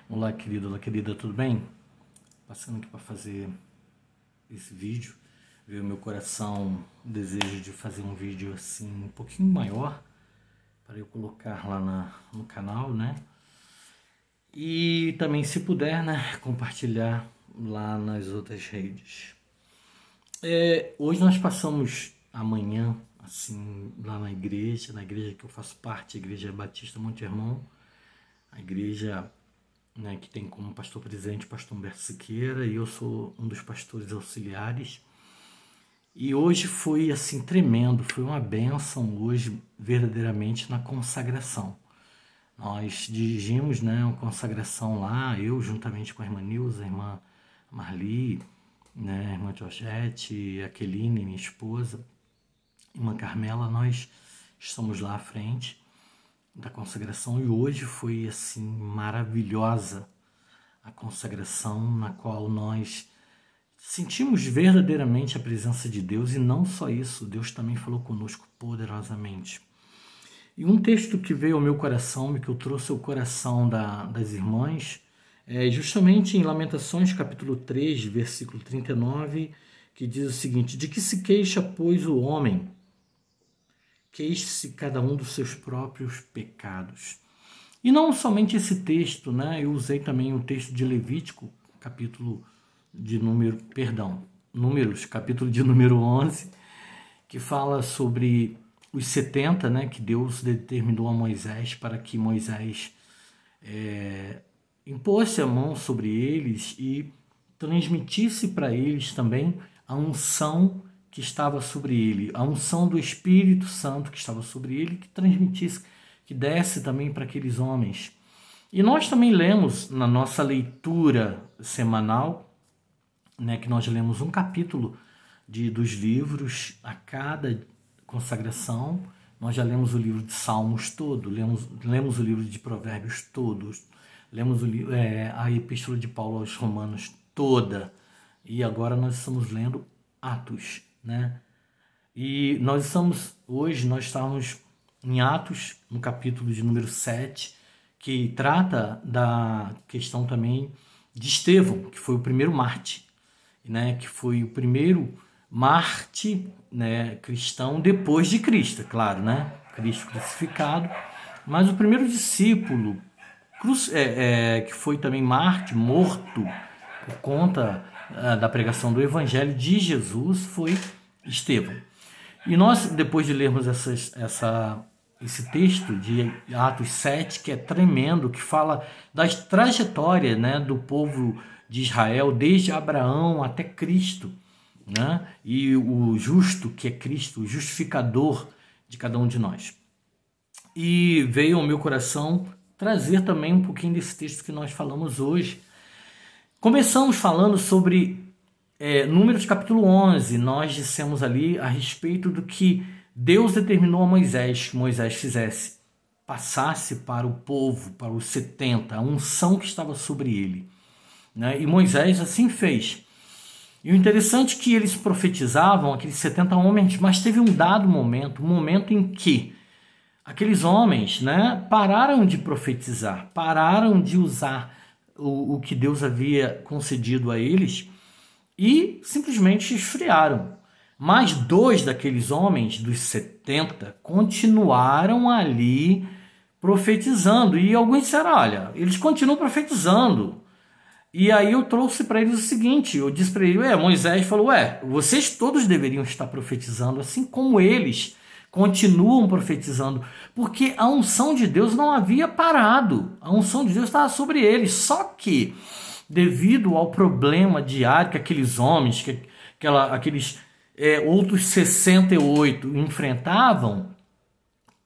Olá, querida, tudo bem? Passando aqui para fazer esse vídeo. Veio meu coração o desejo de fazer um vídeo assim um pouquinho maior para eu colocar lá no canal, né? E também, se puder, né, compartilhar lá nas outras redes. Hoje nós passamos amanhã, assim, lá na igreja que eu faço parte, a Igreja Batista Monte Hermon, a igreja, né, que tem como pastor presidente o pastor Humberto Siqueira, e eu sou um dos pastores auxiliares. E hoje foi assim tremendo, foi uma bênção hoje verdadeiramente na consagração. Nós dirigimos, né, uma consagração lá, eu juntamente com a irmã Nilza, a irmã Marli, né, a irmã Georgette, a Keline, minha esposa, a irmã Carmela, nós estamos lá à frente da consagração, e hoje foi assim maravilhosa a consagração, na qual nós sentimos verdadeiramente a presença de Deus. E não só isso, Deus também falou conosco poderosamente. E um texto que veio ao meu coração, que eu trouxe ao coração das irmãs, é justamente em Lamentações capítulo 3, versículo 39, que diz o seguinte: de que se queixa, pois, o homem? Queixe-se cada um dos seus próprios pecados. E não somente esse texto, né? Eu usei também o texto de Levítico, Números, capítulo de número 11, que fala sobre os 70, né, que Deus determinou a Moisés para que Moisés impôsse a mão sobre eles e transmitisse para eles também a unção que estava sobre ele, a unção do Espírito Santo que estava sobre ele, que transmitisse, que desse também para aqueles homens. E nós também lemos na nossa leitura semanal, né, que nós lemos um capítulo dos livros a cada consagração. Nós já lemos o livro de Salmos todo, lemos o livro de Provérbios todos, lemos a Epístola de Paulo aos Romanos toda, e agora nós estamos lendo Atos, né? E hoje nós estamos em Atos, no capítulo de número 7, que trata da questão também de Estevão, que foi o primeiro mártir, né? Que foi o primeiro mártir, né, cristão depois de Cristo, é claro, né? Cristo crucificado, mas o primeiro discípulo que foi também mártir, morto por conta da pregação do Evangelho de Jesus, foi Estevão. E nós, depois de lermos esse texto de Atos 7, que é tremendo, que fala da trajetória, né, do povo de Israel, desde Abraão até Cristo, né, e o justo, que é Cristo, o justificador de cada um de nós. E veio ao meu coração trazer também um pouquinho desse texto que nós falamos hoje. Começamos falando sobre Números capítulo 11, nós dissemos ali a respeito do que Deus determinou a Moisés que Moisés fizesse, passasse para o povo, para os 70, a unção que estava sobre ele, né? E Moisés assim fez. E o interessante é que eles profetizavam, aqueles 70 homens, mas teve um dado momento, um momento em que aqueles homens, né, pararam de profetizar, pararam de usar o que Deus havia concedido a eles, e simplesmente esfriaram. Mas 2 daqueles homens, dos 70, continuaram ali profetizando. E alguns disseram, olha, eles continuam profetizando. E aí eu trouxe para eles o seguinte, eu disse para eles, Moisés falou, vocês todos deveriam estar profetizando, assim como eles continuam profetizando, porque a unção de Deus não havia parado, a unção de Deus estava sobre eles, só que devido ao problema diário que aqueles homens, aqueles outros 68 enfrentavam,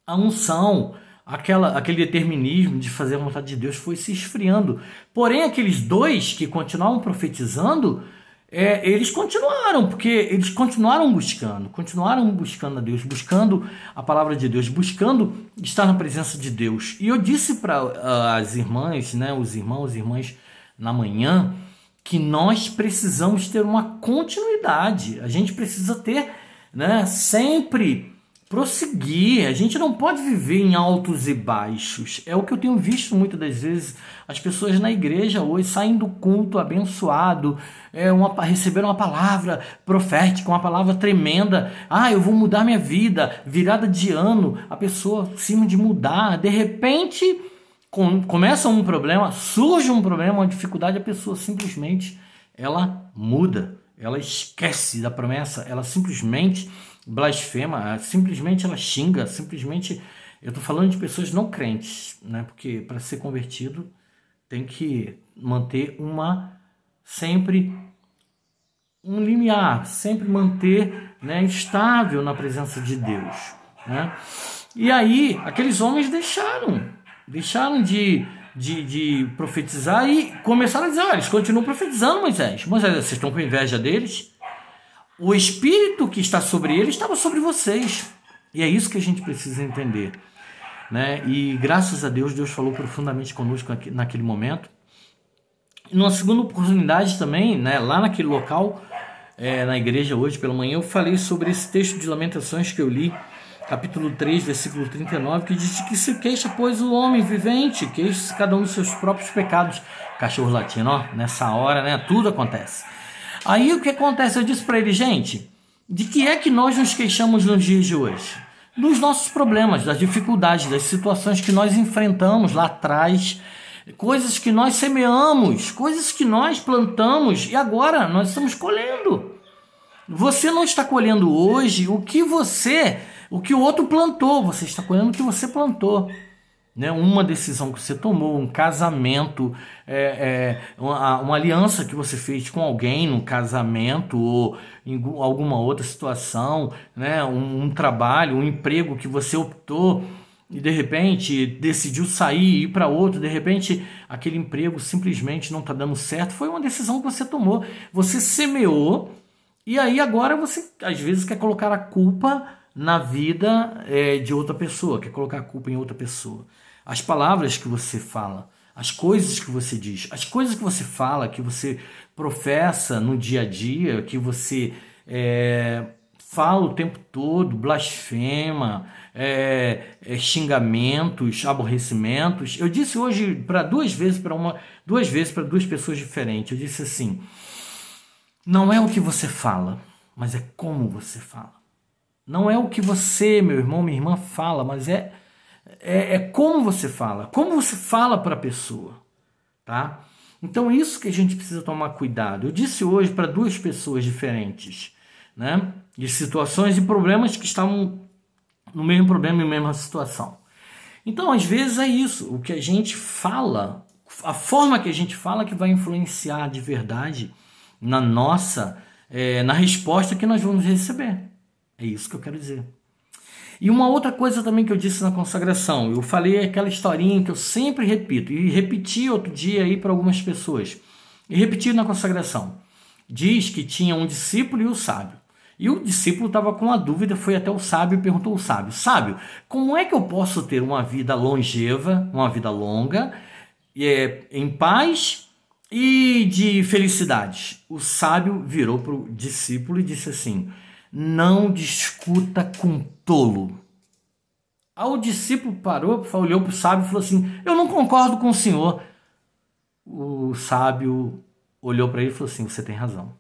a unção, aquele determinismo de fazer a vontade de Deus foi se esfriando. Porém, aqueles 2 que continuavam profetizando, eles continuaram, porque eles continuaram buscando a Deus, buscando a palavra de Deus, buscando estar na presença de Deus. E eu disse para as irmãs, né, os irmãos e irmãs na manhã, que nós precisamos ter uma continuidade. A gente precisa ter, né, sempre prosseguir. A gente não pode viver em altos e baixos. É o que eu tenho visto muitas das vezes. As pessoas na igreja hoje saem do culto abençoado, receberam uma palavra profética, uma palavra tremenda. Eu vou mudar minha vida, virada de ano. A pessoa, acima de mudar, de repente começa um problema, surge um problema, uma dificuldade, a pessoa simplesmente ela muda, ela esquece da promessa, ela simplesmente blasfema, simplesmente ela xinga, simplesmente... Eu estou falando de pessoas não crentes, né? Porque para ser convertido tem que manter sempre um limiar, sempre manter, né, estável na presença de Deus, né? E aí aqueles homens deixaram de profetizar e começaram a dizer: olha, eles continuam profetizando, Moisés, vocês estão com inveja deles? O Espírito que está sobre eles estava sobre vocês. E é isso que a gente precisa entender, né? E graças a Deus, Deus falou profundamente conosco naquele momento. E numa segunda oportunidade também, né, lá naquele local, na igreja hoje pela manhã, eu falei sobre esse texto de Lamentações que eu li, capítulo 3, versículo 39, que diz que se queixa, pois, o homem vivente, queixa-se cada um dos seus próprios pecados. Cachorro latino, ó, nessa hora, né, tudo acontece. Aí o que acontece? Eu disse para ele: gente, de que é que nós nos queixamos nos dias de hoje? Dos nossos problemas, das dificuldades, das situações que nós enfrentamos lá atrás, coisas que nós semeamos, coisas que nós plantamos e agora nós estamos colhendo. Você não está colhendo hoje o que o outro plantou, você está colhendo o que você plantou. Né? Uma decisão que você tomou, um casamento, uma aliança que você fez com alguém no casamento ou em alguma outra situação, né? Um trabalho, um emprego que você optou e de repente decidiu sair e ir para outro, de repente aquele emprego simplesmente não está dando certo, foi uma decisão que você tomou, você semeou e aí agora você às vezes quer colocar a culpa na vida de outra pessoa, quer colocar a culpa em outra pessoa. As palavras que você fala, as coisas que você diz, as coisas que você fala, que você professa no dia a dia, que você fala o tempo todo, blasfema, xingamentos, aborrecimentos. Eu disse hoje para duas vezes para duas pessoas diferentes. Eu disse assim: não é o que você fala, mas é como você fala. Não é o que você, meu irmão, minha irmã, fala, mas é como você fala para a pessoa, tá? Então é isso que a gente precisa tomar cuidado. Eu disse hoje para duas pessoas diferentes, né? De situações e problemas que estavam no mesmo problema e na mesma situação. Então às vezes é isso, o que a gente fala, a forma que a gente fala que vai influenciar de verdade na na resposta que nós vamos receber. É isso que eu quero dizer. E uma outra coisa também que eu disse na consagração, eu falei aquela historinha que eu sempre repito, e repeti outro dia aí para algumas pessoas, e repeti na consagração. Diz que tinha um discípulo e o sábio. E o discípulo estava com uma dúvida, foi até o sábio e perguntou ao sábio: sábio, como é que eu posso ter uma vida longeva, uma vida longa, em paz e de felicidade? O sábio virou para o discípulo e disse assim: não discuta com tolo. Aí o discípulo parou, olhou para o sábio e falou assim: eu não concordo com o senhor. O sábio olhou para ele e falou assim: você tem razão.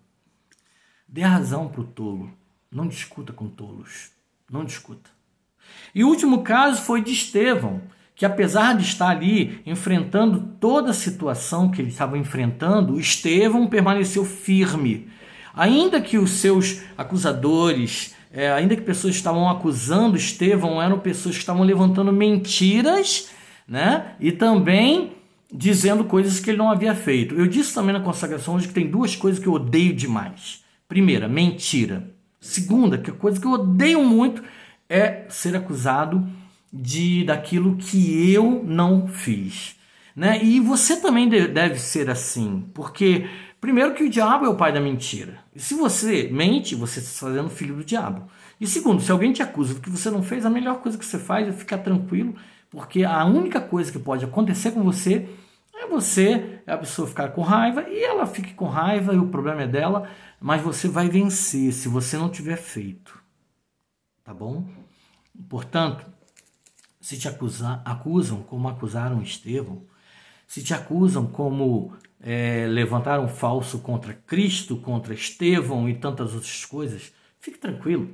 Dê razão para o tolo. Não discuta com tolos. Não discuta. E o último caso foi de Estevão, que apesar de estar ali enfrentando toda a situação que ele estava enfrentando, Estevão permaneceu firme. Ainda que os seus acusadores, ainda que pessoas estavam acusando Estevão, eram pessoas que estavam levantando mentiras, né? E também dizendo coisas que ele não havia feito. Eu disse também na consagração hoje que tem duas coisas que eu odeio demais. Primeira, mentira. Segunda, que a coisa que eu odeio muito é ser acusado daquilo que eu não fiz, né? E você também deve ser assim, porque primeiro que o diabo é o pai da mentira. E se você mente, você está fazendo filho do diabo. E segundo, se alguém te acusa do que você não fez, a melhor coisa que você faz é ficar tranquilo, porque a única coisa que pode acontecer com você é a pessoa ficar com raiva, e ela fique com raiva e o problema é dela, mas você vai vencer se você não tiver feito. Tá bom? Portanto, se te acusam como acusaram Estevão, se te acusam como levantaram falso contra Cristo, contra Estevão e tantas outras coisas, fique tranquilo.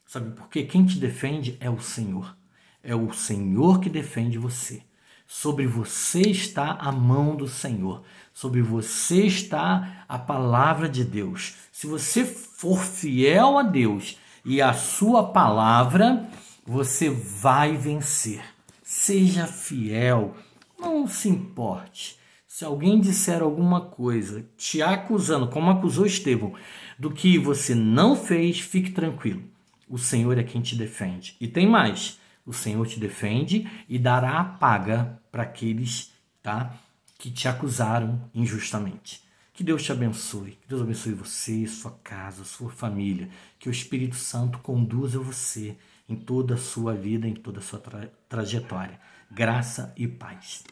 Sabe por quê? Quem te defende é o Senhor. É o Senhor que defende você. Sobre você está a mão do Senhor. Sobre você está a palavra de Deus. Se você for fiel a Deus e a sua palavra, você vai vencer. Seja fiel. Não se importe. Se alguém disser alguma coisa te acusando, como acusou Estevão, do que você não fez, fique tranquilo. O Senhor é quem te defende. E tem mais. O Senhor te defende e dará a paga para aqueles, tá, que te acusaram injustamente. Que Deus te abençoe. Que Deus abençoe você, sua casa, sua família. Que o Espírito Santo conduza você em toda a sua vida, em toda a sua trajetória. Graça e paz.